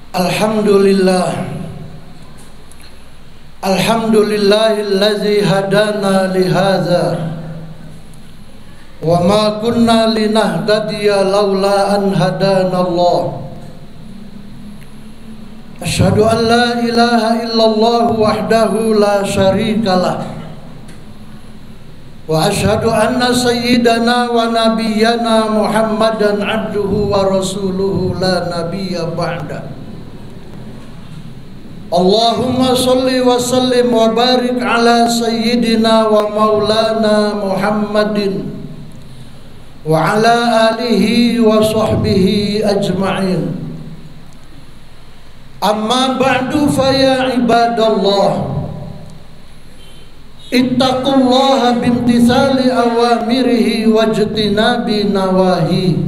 Alhamdulillahillazi hadana lihadza wa ma kunna linahtadiya laula an hadanallah. Asyhadu an la ilaha illallah wahdahu la syarikalah wa asyhadu anna sayyidana wa nabiyyana Muhammadan abduhu wa rasuluhu la nabiyya ba'da. Allahumma salli wa sallim wa barik ala sayyidina wa maulana Muhammadin wa ala alihi wa sahbihi ajma'in. Amma ba'du fa ya ibadallah, ittaqullaha bimtithali awamirihi wajtinabi nawahi.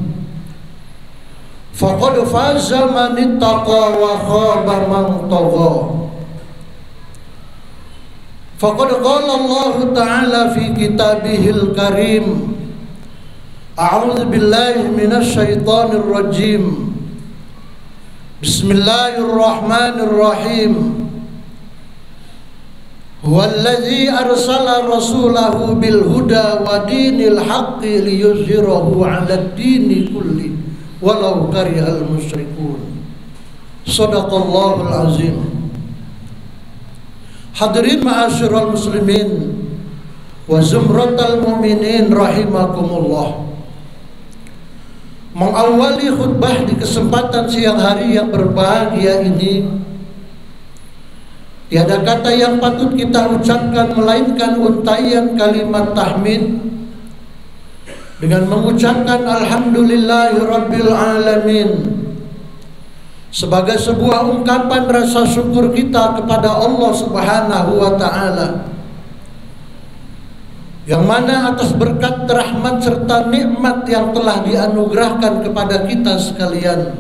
Faqad faza man ittaqa wa khaba man tagha. Faqad qala Allah Ta'ala fi kitabihil karim, a'udzu billahi minasy syaithanir rajim. Bismillahirrahmanirrahim. Huwallazi arsala rasulahu bil huda wa dinil haqqi liyuzhirahu 'alad dini kulli walau karihal musyrikun. Shadaqallahul azim. Hadirin ma'asyiral muslimin wa zumratal mu'minin rahimakumullah. Mengawali khutbah di kesempatan siang hari yang berbahagia ini, tiada kata yang patut kita ucapkan melainkan untaian kalimat tahmid dengan mengucapkan alhamdulillahirabbil alamin sebagai sebuah ungkapan rasa syukur kita kepada Allah Subhanahu wa taala, yang mana atas berkat rahmat serta nikmat yang telah dianugerahkan kepada kita sekalian,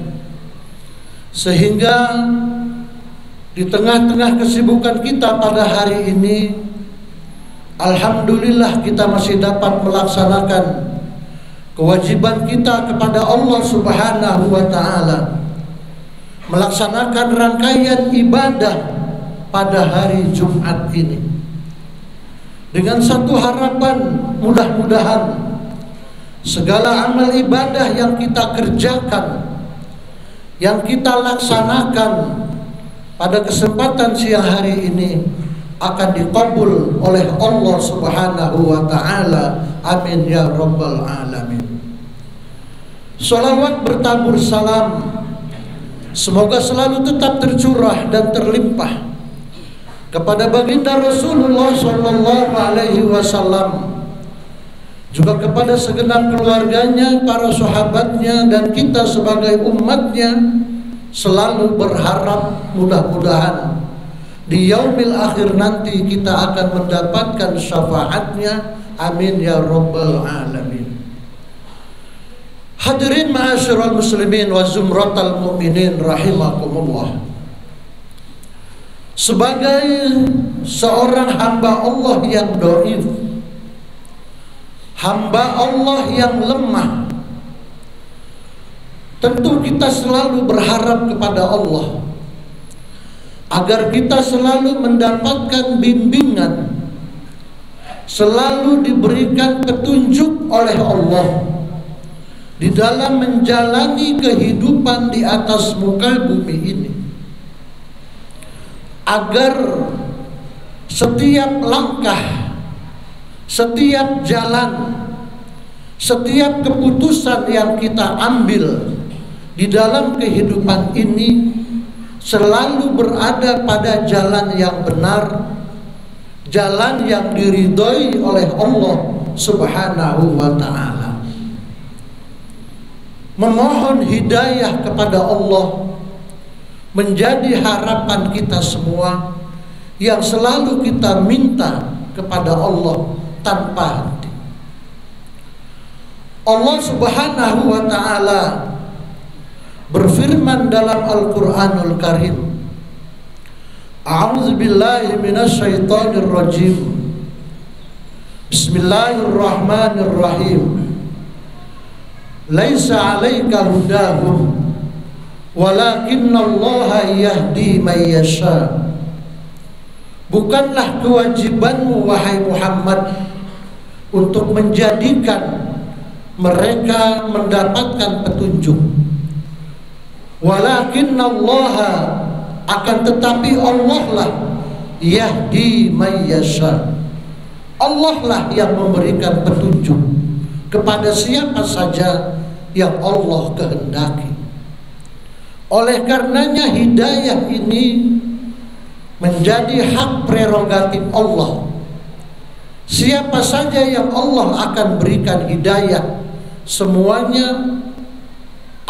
sehingga di tengah-tengah kesibukan kita pada hari ini, alhamdulillah kita masih dapat melaksanakan kewajiban kita kepada Allah Subhanahu wa taala, melaksanakan rangkaian ibadah pada hari Jumat ini dengan satu harapan, mudah-mudahan segala amal ibadah yang kita kerjakan, yang kita laksanakan pada kesempatan siang hari ini akan dikabul oleh Allah Subhanahu wa taala. Amin ya rabbal alamin. Shalawat bertabur salam semoga selalu tetap tercurah dan terlimpah kepada baginda Rasulullah sallallahu alaihi wasallam, juga kepada segenap keluarganya, para sahabatnya, dan kita sebagai umatnya. Selalu berharap mudah-mudahan di yaumil akhir nanti kita akan mendapatkan syafaatnya. Amin ya rabbal alamin. Hadirin ma'asyiral muslimin wa zumratal mu'minin rahimakumullah. Sebagai seorang hamba Allah yang dhaif, hamba Allah yang lemah, tentu kita selalu berharap kepada Allah agar kita selalu mendapatkan bimbingan, selalu diberikan petunjuk oleh Allah di dalam menjalani kehidupan di atas muka bumi ini, agar setiap langkah, setiap jalan, setiap keputusan yang kita ambil di dalam kehidupan ini selalu berada pada jalan yang benar, jalan yang diridhoi oleh Allah Subhanahu wa ta'ala. Memohon hidayah kepada Allah menjadi harapan kita semua, yang selalu kita minta kepada Allah tanpa henti. Allah Subhanahu wa ta'ala berfirman dalam Al-Quranul Karim, a'udzu billahi minasy syaithanir rajim. Bismillahirrahmanirrahim. Laisa 'alaika hudahum Walakinnallaha yahdi may yasha. Bukanlah kewajibanmu wahai Muhammad untuk menjadikan mereka mendapatkan petunjuk. Walakinnallaha, akan tetapi Allah lah yahdi may yasha. Allah lah yang memberikan petunjuk kepada siapa saja yang Allah kehendaki. Oleh karenanya hidayah ini menjadi hak prerogatif Allah. Siapa saja yang Allah akan berikan hidayah, semuanya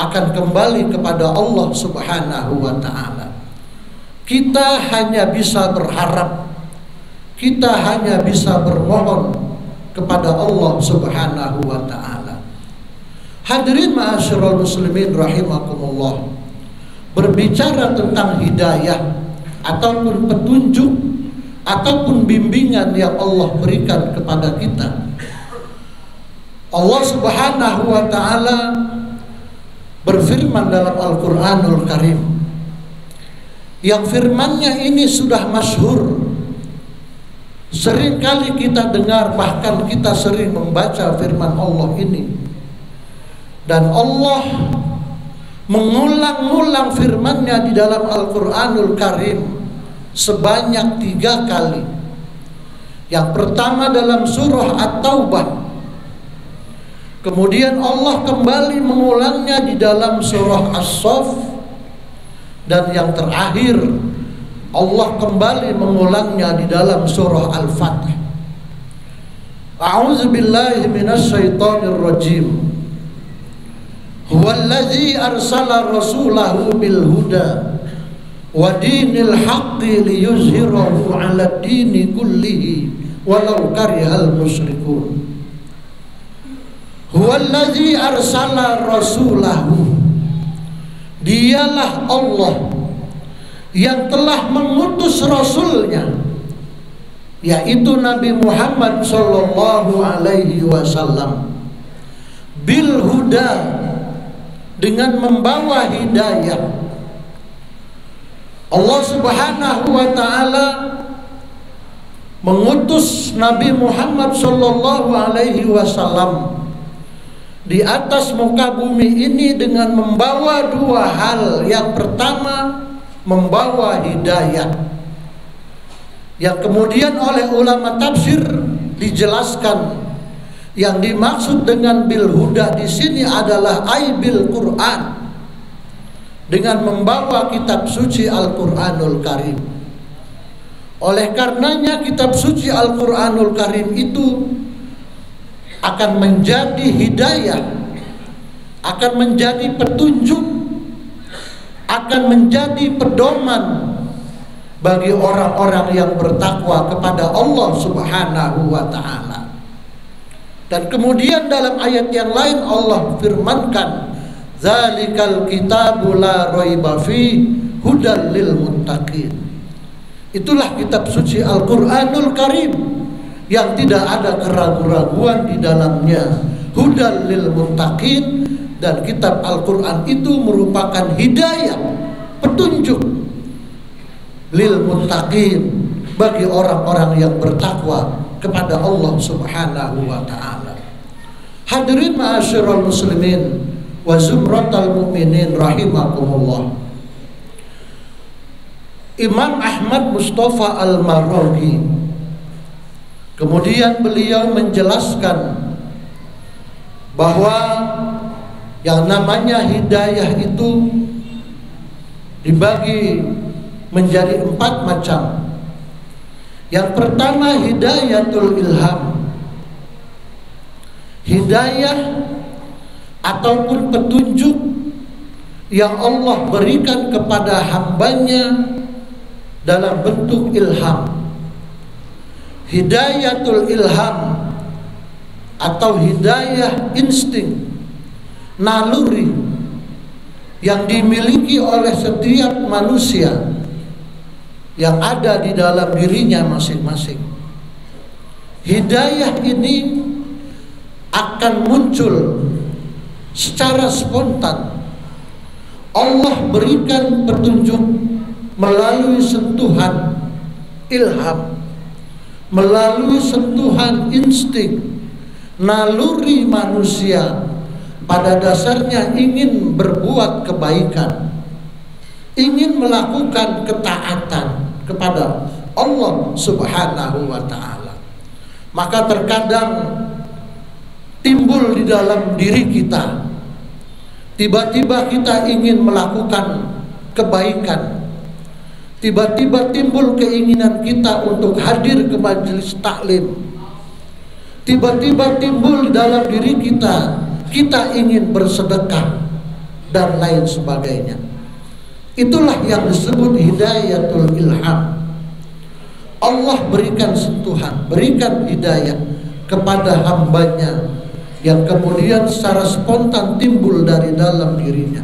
akan kembali kepada Allah Subhanahu wa ta'ala. Kita hanya bisa berharap, kita hanya bisa bermohon kepada Allah Subhanahu wa ta'ala. Hadirin ma'asyiral muslimin rahimakumullah, berbicara tentang hidayah ataupun petunjuk ataupun bimbingan yang Allah berikan kepada kita, Allah Subhanahu wa ta'ala berfirman dalam Al-Quranul Karim, yang firmannya ini sudah masyhur, seringkali kita dengar, bahkan kita sering membaca firman Allah ini. Dan Allah mengulang-ulang firman-Nya di dalam Al-Quranul Karim sebanyak 3 kali. Yang pertama dalam surah At-Taubah, kemudian Allah kembali mengulangnya di dalam surah As-Saff, dan yang terakhir Allah kembali mengulangnya di dalam surah Al-Fatih. A'udzu billahi minasyaitonir rajim. Huwallazi arsala rasulahu bil huda wa dinil haqqi liyuzhirahu 'ala dini kullihi walau karihal musyrikun. Huwallazi arsala rasulahu, dialah Allah yang telah mengutus rasulnya, yaitu Nabi Muhammad sallallahu alaihi wasallam, bil huda, dengan membawa hidayah. Allah Subhanahu wa ta'ala mengutus Nabi Muhammad sallallahu alaihi wasallam di atas muka bumi ini dengan membawa 2 hal. Yang pertama, membawa hidayah, yang kemudian oleh ulama tafsir dijelaskan yang dimaksud dengan bil huda di sini adalah bil Quran, dengan membawa kitab suci Al-Quranul Karim. Oleh karenanya kitab suci Al-Quranul Karim itu akan menjadi hidayah, akan menjadi petunjuk, akan menjadi pedoman bagi orang-orang yang bertakwa kepada Allah Subhanahu wa ta'ala. Dan kemudian dalam ayat yang lain Allah firmankan, zalikal kitabu la raiba fi hudal lil muttaqin. Itulah kitab suci Al-Quranul Karim yang tidak ada keraguan-raguan di dalamnya, hudal lil muttaqin. Dan kitab Al-Quran itu merupakan hidayah, petunjuk lil muttaqin, bagi orang-orang yang bertakwa kepada Allah Subhanahu wa ta'ala. Hadirin ma'asyiral muslimin wa zumratal mu'minin rahimakumullah. Imam Ahmad Mustafa Al-Maraghi, kemudian beliau menjelaskan bahwa yang namanya hidayah itu dibagi menjadi 4 macam. Yang pertama, hidayatul ilham, hidayah ataupun petunjuk yang Allah berikan kepada hambanya dalam bentuk ilham. Hidayatul ilham atau hidayah insting, naluri yang dimiliki oleh setiap manusia yang ada di dalam dirinya masing-masing. Hidayah ini akan muncul secara spontan Allah berikan petunjuk melalui sentuhan ilham, melalui sentuhan insting, naluri manusia pada dasarnya ingin berbuat kebaikan, ingin melakukan ketaatan kepada Allah Subhanahu wa ta'ala. Maka terkadang timbul di dalam diri kita, tiba-tiba kita ingin melakukan kebaikan, tiba-tiba timbul keinginan kita untuk hadir ke majelis taklim, tiba-tiba timbul dalam diri kita, kita ingin bersedekah dan lain sebagainya. Itulah yang disebut hidayatul ilham. Allah berikan sentuhan, berikan hidayah kepada hambanya yang kemudian secara spontan timbul dari dalam dirinya.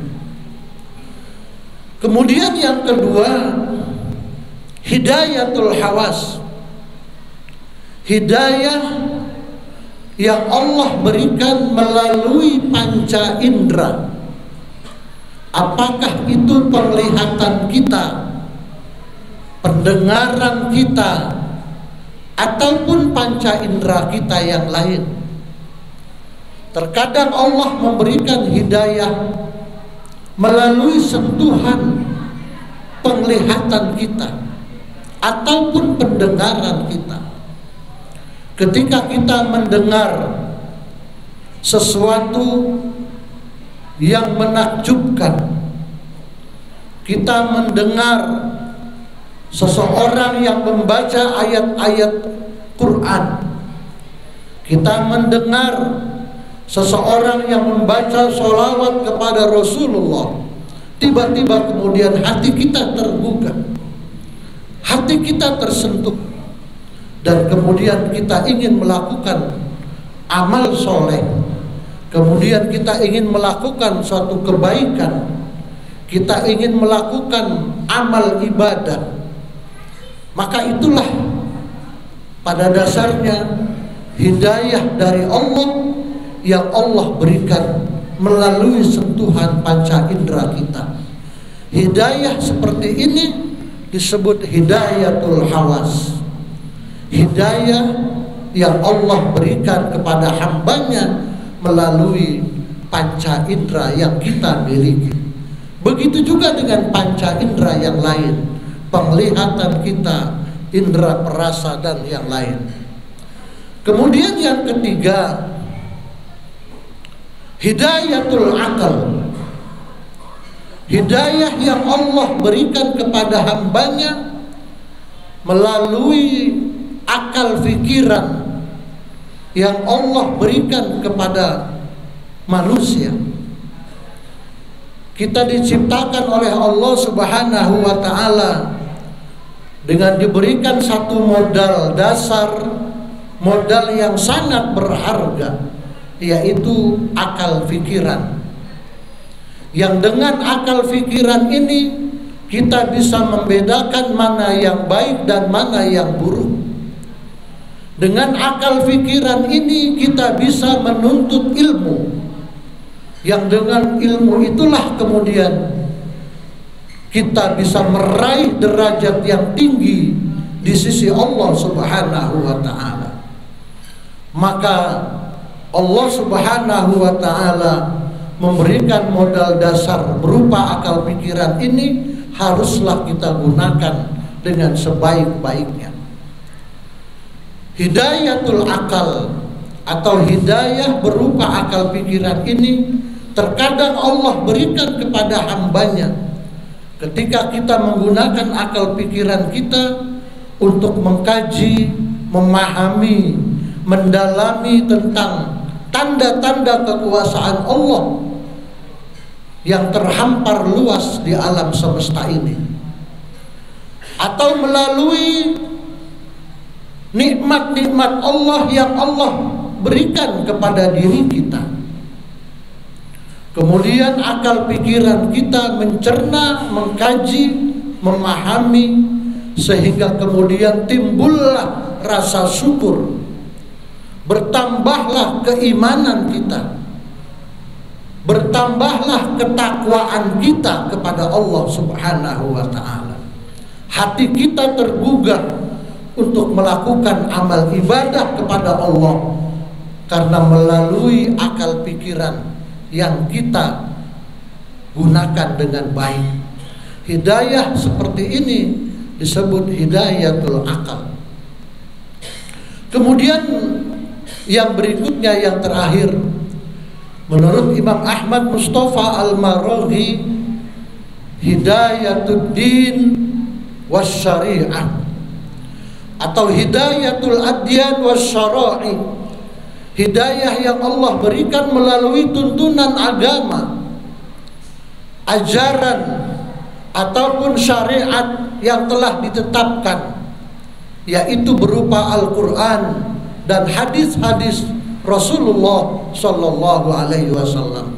Kemudian yang kedua, hidayatul hawas, hidayah yang Allah berikan melalui panca indera. Apakah itu penglihatan kita, pendengaran kita, ataupun panca indera kita yang lain? Terkadang Allah memberikan hidayah melalui sentuhan penglihatan kita ataupun pendengaran kita. Ketika kita mendengar sesuatu yang menakjubkan, kita mendengar seseorang yang membaca ayat-ayat Quran, kita mendengar seseorang yang membaca sholawat kepada Rasulullah, tiba-tiba kemudian hati kita tergugah, hati kita tersentuh, dan kemudian kita ingin melakukan amal soleh, kemudian kita ingin melakukan suatu kebaikan, kita ingin melakukan amal ibadah. Maka itulah pada dasarnya hidayah dari Allah yang Allah berikan melalui sentuhan panca indera kita. Hidayah seperti ini disebut hidayatul hawas, hidayah yang Allah berikan kepada hambanya melalui panca indera yang kita miliki. Begitu juga dengan panca indera yang lain, penglihatan kita, indera perasa dan yang lain. Kemudian yang ketiga, hidayatul akal, hidayah yang Allah berikan kepada hambanya melalui akal fikiran yang Allah berikan kepada manusia. Kita diciptakan oleh Allah Subhanahu wa ta'ala dengan diberikan satu modal dasar, modal yang sangat berharga, yaitu akal fikiran. Yang dengan akal fikiran ini kita bisa membedakan mana yang baik dan mana yang buruk. Dengan akal fikiran ini kita bisa menuntut ilmu, yang dengan ilmu itulah kemudian kita bisa meraih derajat yang tinggi di sisi Allah Subhanahu wa ta'ala. Maka Allah Subhanahu wa ta'ala memberikan modal dasar berupa akal pikiran ini, haruslah kita gunakan dengan sebaik-baiknya. Hidayatul akal atau hidayah berupa akal pikiran ini terkadang Allah berikan kepada hambanya ketika kita menggunakan akal pikiran kita untuk mengkaji, memahami, mendalami tentang tanda-tanda kekuasaan Allah yang terhampar luas di alam semesta ini, atau melalui nikmat-nikmat Allah yang Allah berikan kepada diri kita. Kemudian akal pikiran kita mencerna, mengkaji, memahami, sehingga kemudian timbullah rasa syukur, bertambahlah keimanan kita, bertambahlah ketakwaan kita kepada Allah Subhanahu wa ta'ala. Hati kita tergugah untuk melakukan amal ibadah kepada Allah karena melalui akal pikiran yang kita gunakan dengan baik. Hidayah seperti ini disebut hidayatul akal. Kemudian yang berikutnya, yang terakhir, menurut Imam Ahmad Mustafa Al-Maraghi, hidayatul din wasyari'ah atau hidayatul adyan wasyara'i, hidayah yang Allah berikan melalui tuntunan agama, ajaran ataupun syariat yang telah ditetapkan, yaitu berupa Al-Quran dan hadis-hadis Rasulullah Sallallahu Alaihi Wasallam.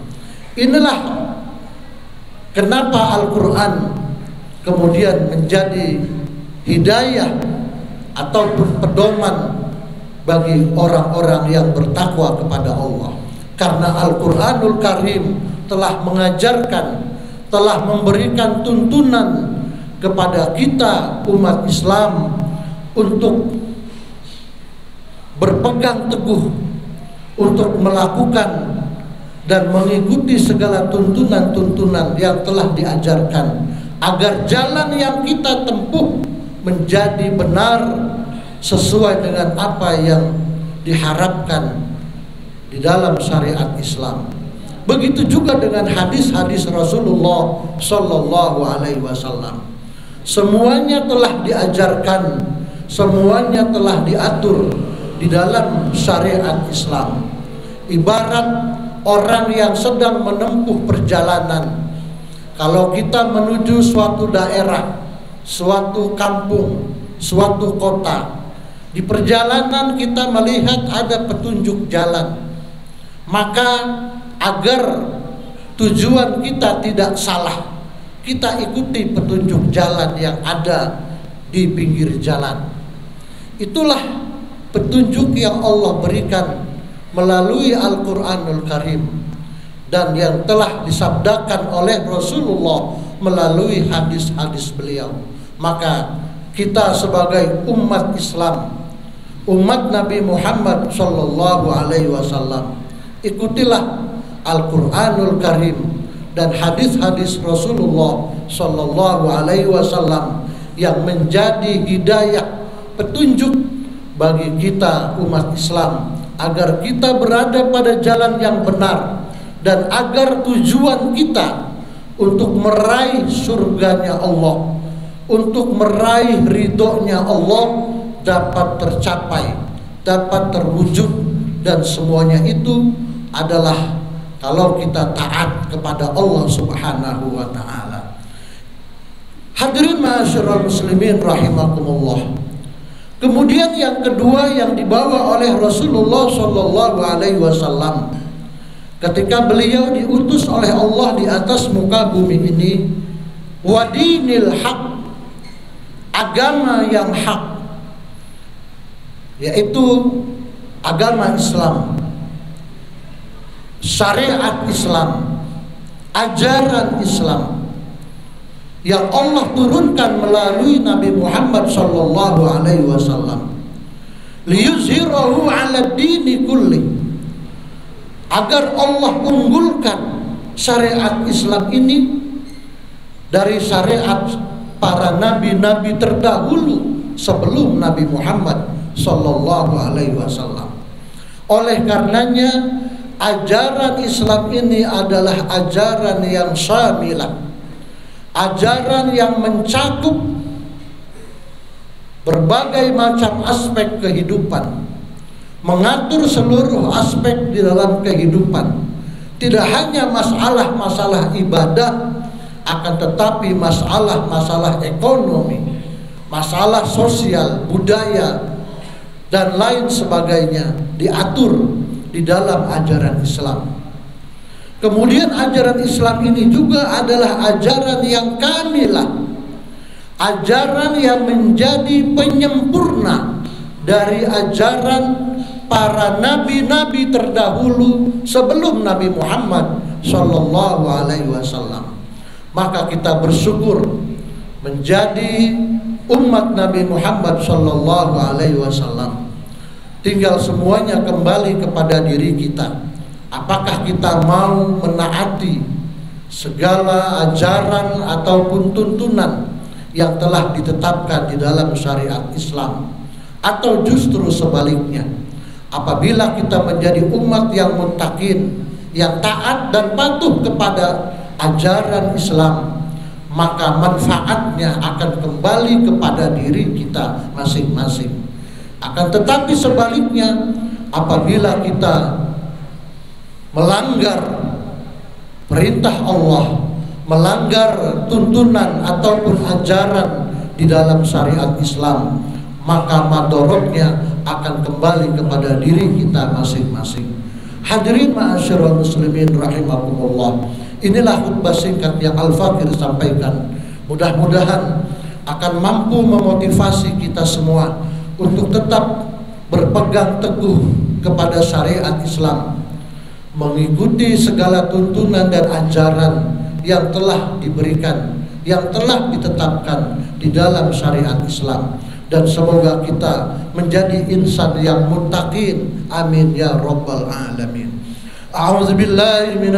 Inilah kenapa Al-Quran kemudian menjadi hidayah ataupun pedoman bagi orang-orang yang bertakwa kepada Allah. Karena Al-Quranul Karim telah mengajarkan, telah memberikan tuntunan kepada kita umat Islam untuk berpegang teguh, untuk melakukan dan mengikuti segala tuntunan-tuntunan yang telah diajarkan, agar jalan yang kita tempuh menjadi benar sesuai dengan apa yang diharapkan di dalam syariat Islam. Begitu juga dengan hadis-hadis Rasulullah Sallallahu Alaihi Wasallam. Semuanya telah diajarkan, semuanya telah diatur di dalam syariat Islam. Ibarat orang yang sedang menempuh perjalanan. Kalau kita menuju suatu daerah, suatu kampung, suatu kota, di perjalanan kita melihat ada petunjuk jalan, maka agar tujuan kita tidak salah, kita ikuti petunjuk jalan yang ada di pinggir jalan. Itulah petunjuk yang Allah berikan melalui Al-Quranul Karim dan yang telah disabdakan oleh Rasulullah melalui hadis-hadis beliau. Maka kita sebagai umat Islam, umat Nabi Muhammad Sallallahu Alaihi Wasallam, ikutilah Al-Quranul Karim dan hadis-hadis Rasulullah Sallallahu Alaihi Wasallam yang menjadi hidayah, petunjuk bagi kita umat Islam, agar kita berada pada jalan yang benar dan agar tujuan kita untuk meraih surganya Allah, untuk meraih ridhonya Allah dapat tercapai, dapat terwujud, dan semuanya itu adalah kalau kita taat kepada Allah Subhanahu wa ta'ala. Hadirin ma'asyiral muslimin rahimakumullah. Kemudian yang kedua yang dibawa oleh Rasulullah Sallallahu Alaihi Wasallam ketika beliau diutus oleh Allah di atas muka bumi ini, wadinil haq, agama yang hak, yaitu agama Islam, syariat Islam, ajaran Islam yang Allah turunkan melalui Nabi Muhammad Sallallahu Alaihi Wasallam, liyuzhirahu ala dini kulli, agar Allah unggulkan syariat Islam ini dari syariat para nabi-nabi terdahulu sebelum Nabi Muhammad Sallallahu Alaihi Wasallam. Oleh karenanya ajaran Islam ini adalah ajaran yang syamilah, ajaran yang mencakup berbagai macam aspek kehidupan, mengatur seluruh aspek di dalam kehidupan. Tidak hanya masalah-masalah ibadah, akan tetapi masalah-masalah ekonomi, masalah sosial, budaya, dan lain sebagainya diatur di dalam ajaran Islam. Kemudian ajaran Islam ini juga adalah ajaran yang kamilah, ajaran yang menjadi penyempurna dari ajaran para nabi-nabi terdahulu sebelum Nabi Muhammad Sallallahu Alaihi Wasallam. Maka kita bersyukur menjadi umat Nabi Muhammad Sallallahu Alaihi Wasallam. Tinggal semuanya kembali kepada diri kita. Apakah kita mau menaati segala ajaran ataupun tuntunan yang telah ditetapkan di dalam syariat Islam, atau justru sebaliknya, apabila kita menjadi umat yang muttaqin, yang taat dan patuh kepada ajaran Islam, maka manfaatnya akan kembali kepada diri kita masing-masing. Akan tetapi sebaliknya, apabila kita melanggar perintah Allah, melanggar tuntunan ataupun ajaran di dalam syariat Islam, maka madorotnya akan kembali kepada diri kita masing-masing. Hadirin ma'asyiral muslimin rahimakumullah, inilah khutbah singkat yang Al-Fakir sampaikan. Mudah-mudahan akan mampu memotivasi kita semua untuk tetap berpegang teguh kepada syariat Islam, mengikuti segala tuntunan dan ajaran yang telah diberikan, yang telah ditetapkan di dalam syariat Islam. Dan semoga kita menjadi insan yang muttaqin. Amin ya rabbal alamin. A'udzubillahi